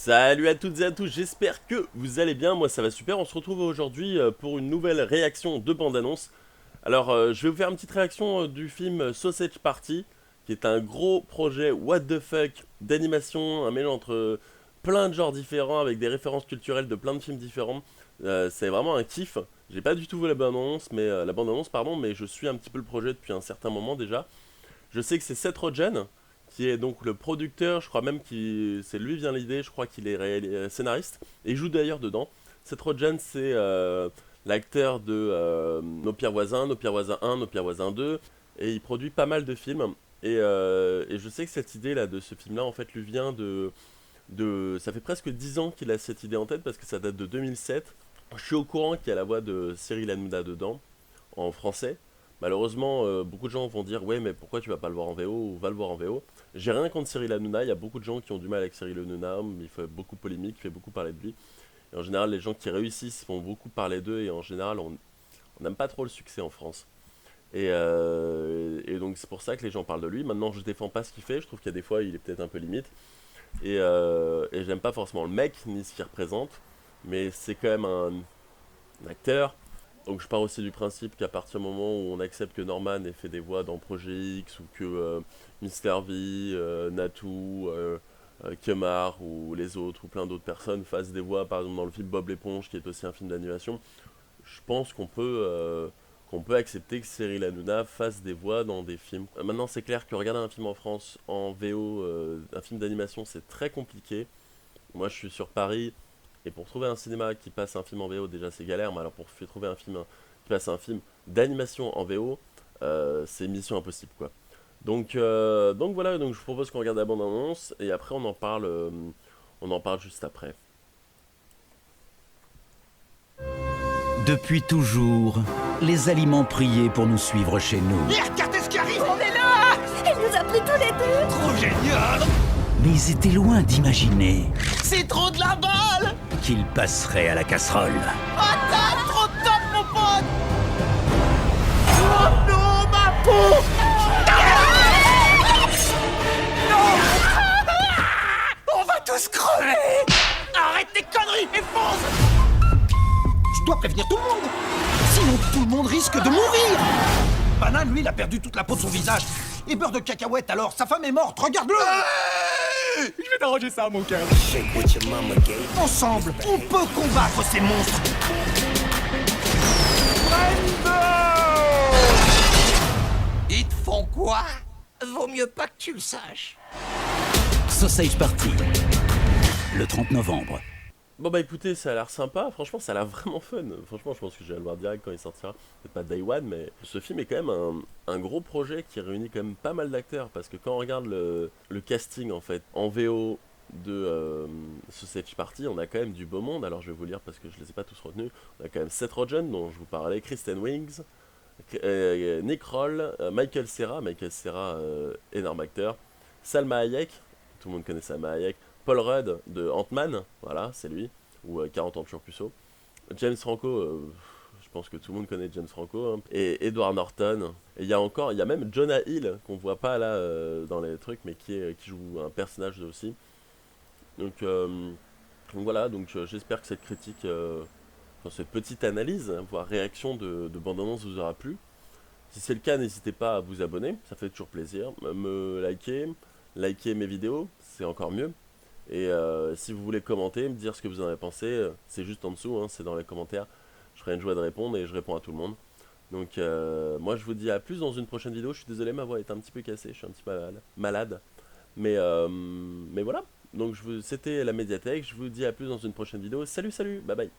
Salut à toutes et à tous, j'espère que vous allez bien, moi ça va super, on se retrouve aujourd'hui pour une nouvelle réaction de bande-annonce. Alors je vais vous faire une petite réaction du film Sausage Party, qui est un gros projet what the fuck d'animation, un mélange entre plein de genres différents avec des références culturelles de plein de films différents. C'est vraiment un kiff, j'ai pas du tout vu la bande-annonce pardon, mais je suis un petit peu le projet depuis un certain moment déjà. Je sais que c'est Seth Rogen qui est donc le producteur, je crois même que c'est lui vient l'idée, je crois qu'il est scénariste, et il joue d'ailleurs dedans. Seth Rogen, c'est l'acteur de Nos Pires Voisins 1, Nos Pires Voisins 2, et il produit pas mal de films. Et je sais que cette idée là de ce film là en fait lui vient ça fait presque 10 ans qu'il a cette idée en tête parce que ça date de 2007. Je suis au courant qu'il y a la voix de Cyril Hanouna dedans, en français. Malheureusement, beaucoup de gens vont dire ouais mais pourquoi tu vas pas le voir en VO ou va le voir en VO. J'ai rien contre Cyril Hanouna, il y a beaucoup de gens qui ont du mal avec Cyril Hanouna, il fait beaucoup polémique, il fait beaucoup parler de lui. Et en général les gens qui réussissent font beaucoup parler d'eux et en général on n'aime pas trop le succès en France. Et donc c'est pour ça que les gens parlent de lui. Maintenant je défends pas ce qu'il fait, je trouve qu'il y a des fois il est peut-être un peu limite. Et j'aime pas forcément le mec ni ce qu'il représente, mais c'est quand même un acteur. Donc je pars aussi du principe qu'à partir du moment où on accepte que Norman ait fait des voix dans Projet X ou que Mister V, Natou, Kemar ou les autres ou plein d'autres personnes fassent des voix, par exemple dans le film Bob l'éponge qui est aussi un film d'animation, je pense qu'on peut accepter que Cyril Hanouna fasse des voix dans des films. Maintenant c'est clair que regarder un film en France en VO, un film d'animation c'est très compliqué. Moi je suis sur Paris, et pour trouver un cinéma qui passe un film en VO, déjà c'est galère, mais alors pour trouver un film qui passe un film d'animation en VO, c'est mission impossible quoi. Donc voilà, donc je vous propose qu'on regarde la bande-annonce et après on en parle juste après. Depuis toujours, les aliments priaient pour nous suivre chez nous. Et regardez ce qui arrive! On est là! Elle nous a pris tous les deux! Trop génial! Mais ils étaient loin d'imaginer C'est trop de la balle! qu'ils passeraient à la casserole. Attends, trop top, mon pote! Oh non, ma peau! Non! On va tous crever! Arrête tes conneries et fonce! Je dois prévenir tout le monde! Sinon, tout le monde risque de mourir! Banane, lui, il a perdu toute la peau de son visage. Et beurre de cacahuète, alors, sa femme est morte, regarde-le! Je vais t'arranger ça, mon cœur. Ensemble, on peut combattre ces monstres! Ils te font quoi? Vaut mieux pas que tu le saches. Sausage Party, le 30 novembre. Bon bah écoutez, ça a l'air sympa, franchement ça a l'air vraiment fun. Franchement je pense que je vais le voir direct quand il sortira. Peut-être pas Day One, mais ce film est quand même un gros projet qui réunit quand même pas mal d'acteurs. Parce que quand on regarde le casting en fait, en VO de Sausage Party, on a quand même du beau monde. Alors je vais vous lire parce que je les ai pas tous retenus. On a quand même Seth Rogen dont je vous parlais, Kristen Wiig, Nick Kroll, Michael Cera énorme acteur, Salma Hayek, tout le monde connaît Salma Hayek, Paul Rudd de Ant-Man, voilà, c'est lui, ou 40 ans toujours puceau. James Franco, je pense que tout le monde connaît James Franco, hein. Et Edward Norton. Et il y a même Jonah Hill, qu'on voit pas là dans les trucs, mais qui joue un personnage aussi. Donc voilà, j'espère que cette critique, enfin, cette petite analyse, hein, voire réaction de bande-annonce vous aura plu. Si c'est le cas, n'hésitez pas à vous abonner, ça fait toujours plaisir. Me liker mes vidéos, c'est encore mieux. Et si vous voulez commenter, me dire ce que vous en avez pensé, c'est juste en dessous, hein, c'est dans les commentaires. Je ferai une joie de répondre et je réponds à tout le monde. Donc moi je vous dis à plus dans une prochaine vidéo. Je suis désolé, ma voix est un petit peu cassée, je suis un petit peu malade. Mais voilà, donc c'était la médiathèque. Je vous dis à plus dans une prochaine vidéo. Salut, salut, bye bye.